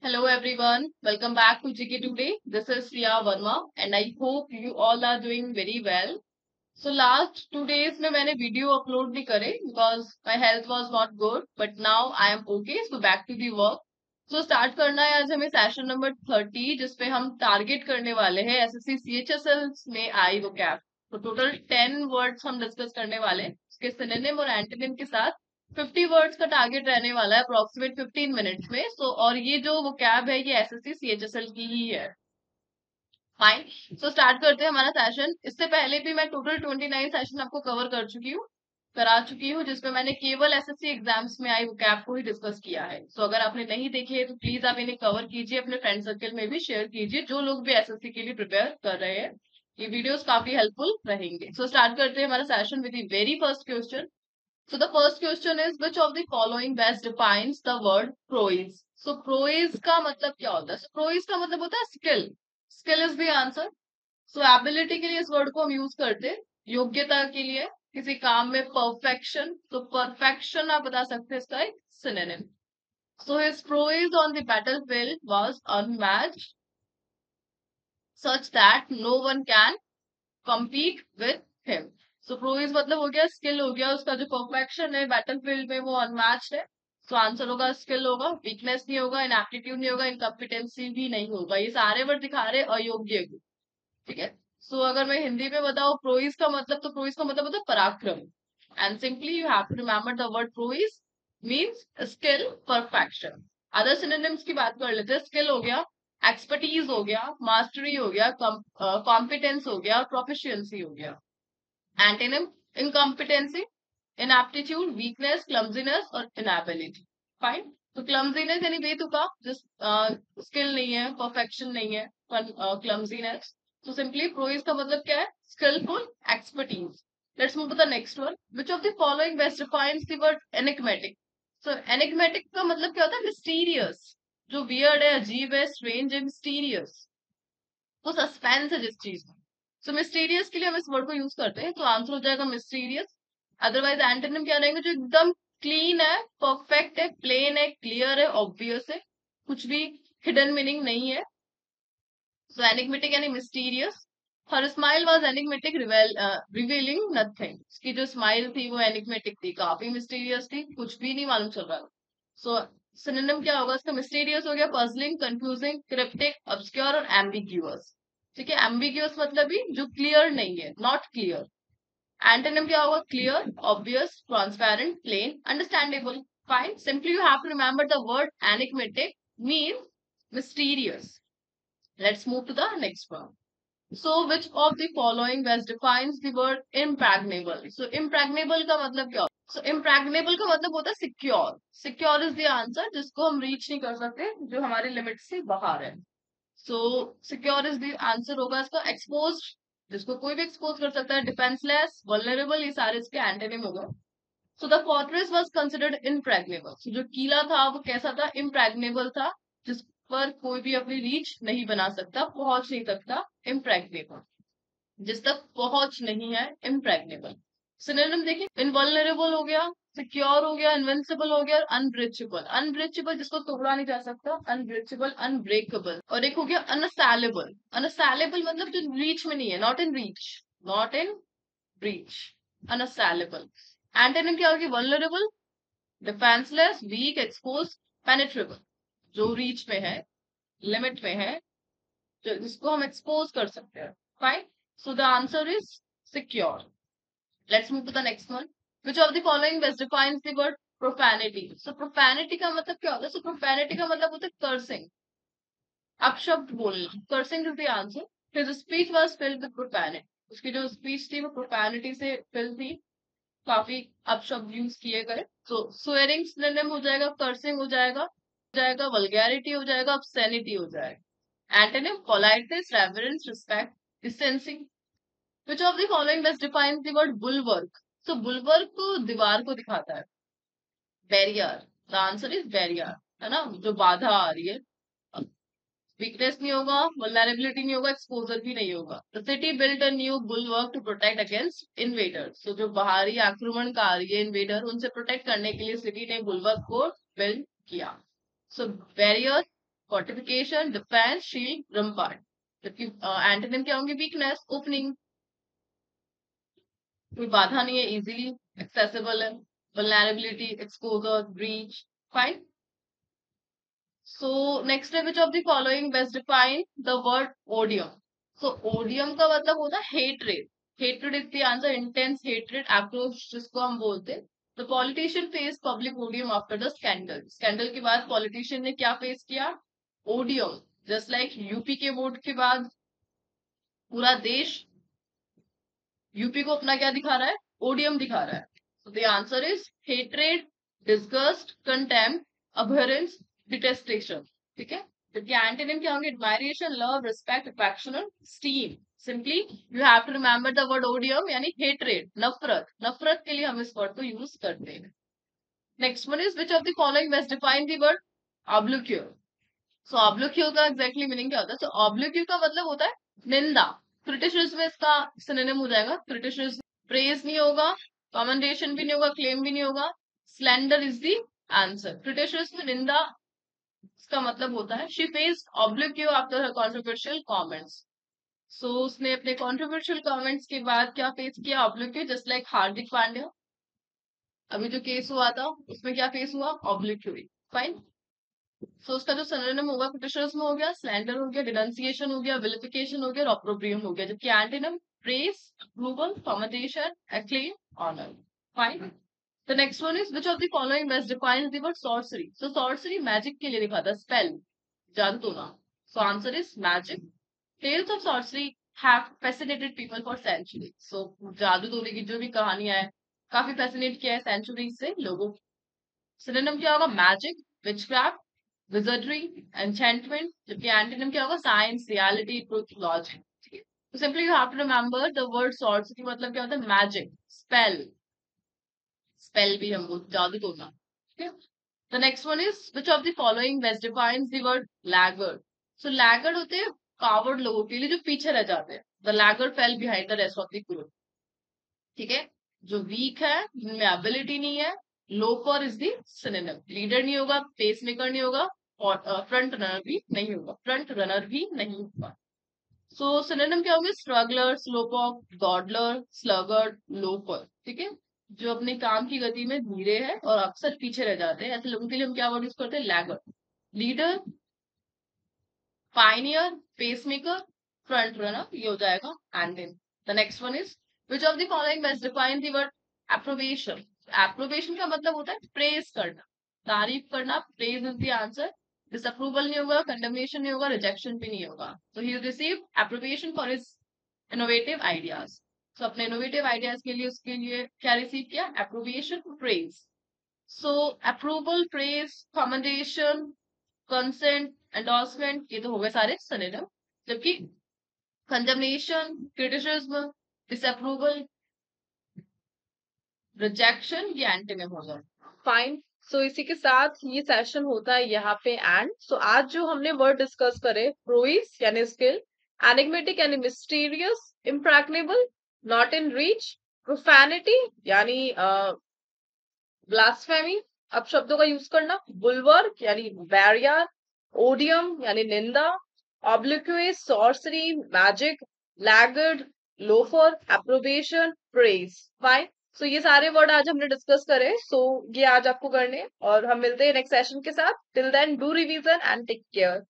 Hello everyone, welcome back to GK Today. This is Priya Verma and I hope you all are doing very well. So last 2 days में मैंने video upload नहीं करे because my health was not good but now I am okay. So back to the work. So start करना है आज हमें session number 30 जिसपे हम टारगेट करने वाले हैं एसएससी सीएचएसएल में आई वोकैब. तो टोटल 10 वर्ड्स हम डिस्कस करने वाले हैं उसके सिनोनिम और एंटोनिम के साथ 50 वर्ड्स का टारगेट रहने वाला है अप्रोक्सीमेट 15 मिनट्स में. सो और ये जो वोकैब है ये एसएससी सीएचएसएल की ही है. फाइन. सो स्टार्ट करते हैं हमारा सेशन. इससे पहले भी मैं टोटल 29 सेशन आपको करा चुकी हूँ जिसमें मैंने केवल एसएससी एग्जाम्स में आई वोकैब को ही डिस्कस किया है. सो अगर आपने नहीं देखे है तो प्लीज आप इन्हें कवर कीजिए, अपने फ्रेंड सर्कल में भी शेयर कीजिए जो लोग भी एसएससी के लिए प्रिपेयर कर रहे हैं. ये वीडियोस काफी हेल्पफुल रहेंगे. सो स्टार्ट करते हैं हमारा session with the very first question. So the first question is which of the following best defines the word prose? So prose का मतलब क्या होता है? So prose का मतलब होता है skill. Skill is the answer. So ability के लिए इस word को हम use करते हैं. योग्यता के लिए किसी काम में perfection. तो perfection आप बता सकते हैं इसका एक synonym. So his prose on the battlefield was unmatched, such that no one can compete with him. सो प्रोइज मतलब हो गया स्किल, हो गया उसका जो परफेक्शन है बैटलफील्ड में वो अनमैच्ड है. सो आंसर होगा स्किल होगा. वीकनेस नहीं होगा, इनएप्टीट्यूड नहीं होगा, इनकम्पिटेंसी भी नहीं होगा. ये सारे वर्ड दिखा रहे अयोग्य को. ठीक है. सो अगर मैं हिंदी में बताऊं प्रोइज का मतलब, तो प्रोइज का मतलब होता है पराक्रम. And simply you have to remember the word prowess means skill, perfection. Other synonyms की बात कर लेते हैं. स्किल हो गया, एक्सपर्टीज हो गया, मास्टरी हो गया, कॉम्पिटेंस हो गया, प्रोफिशिएंसी हो गया. एंटोनिम इनकॉम्पिटेंसी, इनएप्टीट्यूड, वीकनेस, क्लमजीनेस और इनएबिलिटी. फाइन. तो क्लमजीनेस यानी बेतुका, जिस स्किल नहीं है, परफेक्शन नहीं है, क्लमजीनेस. तो सिंपली प्रोइज का मतलब क्या है? Skillful, expertise. Let's move to the next one. Which of the following best defines the word enigmatic? So enigmatic का मतलब क्या होता है? मिस्टीरियस. जो वियर्ड है, अजीब है, स्ट्रेंज है, मिस्टीरियस. तो सस्पेंस है जिस चीज में. सो मिस्टीरियस के लिए हम इस वर्ड को यूज करते हैं. तो आंसर हो जाएगा मिस्टीरियस. अदरवाइज एंटोनिम क्या रहेंगे? जो एकदम क्लीन है, परफेक्ट है, प्लेन है, क्लियर है, ऑब्वियस है, कुछ भी हिडन मीनिंग नहीं है. सो एनिग्मेटिक यानी mysterious. Her smile was enigmatic, revealing nothing. उसकी जो स्माइल थी वो एनिग्मेटिक थी, काफी मिस्टीरियस थी, कुछ भी नहीं मालूम चल रहा. सो सिनोनिम क्या होगा इसका? मिस्टीरियस हो गया पजलिंग, कंफ्यूजिंग, क्रिप्टिक, ऑब्सक्योर और एम्बिग्यूअस. ठीक है. एम्बिग्यूअस मतलब भी जो क्लियर नहीं है, नॉट क्लियर. एंटोनिम क्या होगा? Clear, obvious, transparent, plain, understandable. Fine. Simply you have to remember the word enigmatic mean mysterious. Let's move to the next one. So which of the following best defines the word impregnable? So impregnable का मतलब क्या होता है? So impregnable का मतलब होता है secure. Secure is the answer, जिसको हम रीच नहीं कर सकते, जो हमारे लिमिट से बाहर है. सो सिक्योर इज द आंसर होगा इसका. एक्सपोज, जिसको कोई भी एक्सपोज कर सकता है. डिफेंसलेस, वल्नरेबल, ये सारे इसके एंटोनिम होगा. So the fortress was considered impregnable. जो किला था वो कैसा था? इम्प्रेग्नेबल था, जिस पर कोई भी अपनी रीच नहीं बना सकता, पहुंच नहीं सकता. इम्प्रेग्नेबल, जिस तक पहुंच नहीं है, इम्प्रेग्नेबल. सिनोनिम देखिए, इनवल्नरेबल हो गया, सिक्योर हो गया, इनविंसिबल हो गया, अनब्रिचेबल. अनब्रिचेबल जिसको तोड़ा नहीं जा सकता, अनब्रिचेबल, अनब्रेकेबल. और एक हो गया अनअसैलेबल. अनअसैलेबल मतलब जो रीच में नहीं है, not in reach, not in breach, unassailable. Antonym क्या होगी? Vulnerable, defenceless, weak, expose, penetrable. जो रीच में है, लिमिट में है, जिसको हम एक्सपोज कर सकते हैं. Fine. So the answer is secure. Let's move to the next one. Which of the following best defines the word profanity? So profanity का मतलब क्या होता है? सो प्रोफैनिटी का मतलब होता है कर्सिंग, अपशब्द बोलना. Cursing is the answer. His speech was filled with profanity. उसकी जो स्पीच थी वो प्रोफैनिटी से फिल थी, काफी अपशब्द यूज किए गए. तो स्वेरिंग सिनोनिम हो जाएगा, कर्सिंग हो जाएगा, वल्गैरिटी हो जाएगा, ऑब्ससेनिटी हो जाएगा. Antonym politeness, reverence, respect, decency. Which of the following best defines the word bulwark? So bulwark को दीवार को दिखाता है. Barrier. The answer is barrier. है ना? जो बाधा आ रही है. वीकनेस नहीं होगा, वल्नरेबिलिटी नहीं होगा, एक्सपोजर भी नहीं होगा. The city built a new bulwark to protect against invaders. तो जो बाहरी आक्रमणकारी है, इन्वेडर, उनसे प्रोटेक्ट करने के लिए सिटी ने बुलवर्क को बिल्ड किया. सो बैरियर, फोर्टिफिकेशन, डिफेंस, शील्ड, रम्पार्ट। जबकि एंटोनिम क्या होंगे? वीकनेस, ओपनिंग, कोई बाधा नहीं है, इजीली एक्सेसिबल है, vulnerability, exposure, breach. Fine. So next है, which of the following best define the word odium? So odium का मतलब होता है hatred. Hatred is the answer, intense hatred, आक्रोश जिसको हम बोलते हैं। The politician face public odium after the scandal. Scandal के बाद पॉलिटिशियन ने क्या फेस किया? ओडियम। जस्ट लाइक यूपी के वोट के बाद पूरा देश यूपी को अपना क्या दिखा रहा है? ओडियम दिखा रहा है। So the answer is hatred, disgust, contempt, abhorrence, detestation. ठीक है। जबकि एंटोनिम क्या होंगे? एडमायरेशन, लव, रिस्पेक्ट, अफेक्शन और esteem. Simply you have to remember the word odium, यानी हेट्रेड, नफरत। नफरत के लिए हम इस वर्ड को यूज करते हैं। Next one is, which of the following best define the word obloquy? So obloquy का एग्जैक्टली मीनिंग क्या होता है? सो ऑब्लिक्यूर का मतलब होता है निंदा। क्रिटिसिज्म में इसका सिनोनिम हो जाएगा क्रिटिसिज्म। प्रेज नहीं होगा, कमेंडेशन भी नहीं होगा, क्लेम भी नहीं होगा। Slander is the answer. Criticism, निंदा, इसका मतलब होता है she faced obloquy after her controversial comments. सो उसने अपने कंट्रोवर्शियल कमेंट्स के बाद क्या फेस किया? Obloquy. Just like Hardik Pandya, अभी जो केस हुआ था उसमें क्या फेस हुआ? ऑब्लिक्यूरी। फाइन। सो उसका जो सिनोनिम होगा, क्रिटिसिज्म हो गया, स्लैंडर हो गया, डिनंसिएशन हो गया, विलिफिकेशन हो गया और ऑप्रोब्रियम हो गया। जबकि antonym praise, approval, commendation, acclaim, honour. Fine. The next one is, which of the following best defines the word sorcery? So sorcery magic के लिए लिखा था, स्पेल, जादू टोना। So answer is magic. Tales of sorcery have fascinated people for century. सो जादू टोने की जो भी कहानियां है, काफी फैसिनेट किया है सेंचुरी से लोगों को। सिनोनिम क्या होगा? Magic, witchcraft, wizardry, enchantment. जबकि एंटोनिम क्या होगा? Science, reality, truth, logic. ठीक है। तो simply you have to remember the word sorcery मतलब क्या होता है? Magic, spell. स्पेल भी हम बोलते, जादू टोना। ठीक है। The next one is, which of the following best defines the word laggard? So laggard होते हैं कावर्ड लोगों के लिए जो पीछे रह जाते हैं। The laggard fell behind the rest of the group. ठीक है। जो वीक है, जिनमें एबिलिटी नहीं है। Loafer is the synonym. Leader नहीं होगा, पेस मेकर नहीं होगा और फ्रंट रनर भी नहीं होगा, फ्रंट रनर भी नहीं होगा। सो सिनोनिम क्या होंगे? Straggler, slowpoke, dawdler, sluggard, loafer. ठीक है। जो अपने काम की गति में धीरे है और अक्सर पीछे रह जाते हैं, ऐसे लोगों के लिए हम क्या वर्ड यूज करते हैं? Laggard. Leader, pioneer, pacemaker, front runner, ये हो जाएगा antonym. The next one is, which of the following best define the word approbation? Approbation का मतलब होता है प्रेज करना, तारीफ करना। Praise is the answer. Disapproval नहीं होगा, कंडेमनेशन नहीं होगा, रिजेक्शन भी नहीं होगा। So he receive approbation for his innovative ideas. सो अपने इनोवेटिव आइडियाज के लिए उसके लिए क्या रिसीव किया? Approbation, praise. So approval, praise, commendation, consent, endorsement, ये तो हो गए सारे सिनोनिम। जबकि कंडेमनेशन, क्रिटिसिज्म, डिसअप्रूवल, रिजेक्शन, ये एंटोनिम हो जाए। फाइन। सो इसी के साथ ये सेशन होता है यहाँ पे एंड। सो आज जो हमने वर्ड डिस्कस करे, प्रोइस यानी स्किल, एनिग्मेटिक यानी मिस्टीरियस, इम्प्रैक्नेबल, नॉट इन रीच, प्रोफैनिटी यानी ब्लास्फेमी, अब शब्दों का यूज करना, बुलवर्क यानी बैरियर, ओडियम यानी निंदा, obloquy, sorcery, magic, laggard, loafer, approbation, praise. Fine. So ये सारे वर्ड आज हमने डिस्कस करे। सो ये आज आपको करने, और हम मिलते हैं नेक्स्ट सेशन के साथ। Till then do revision and take care.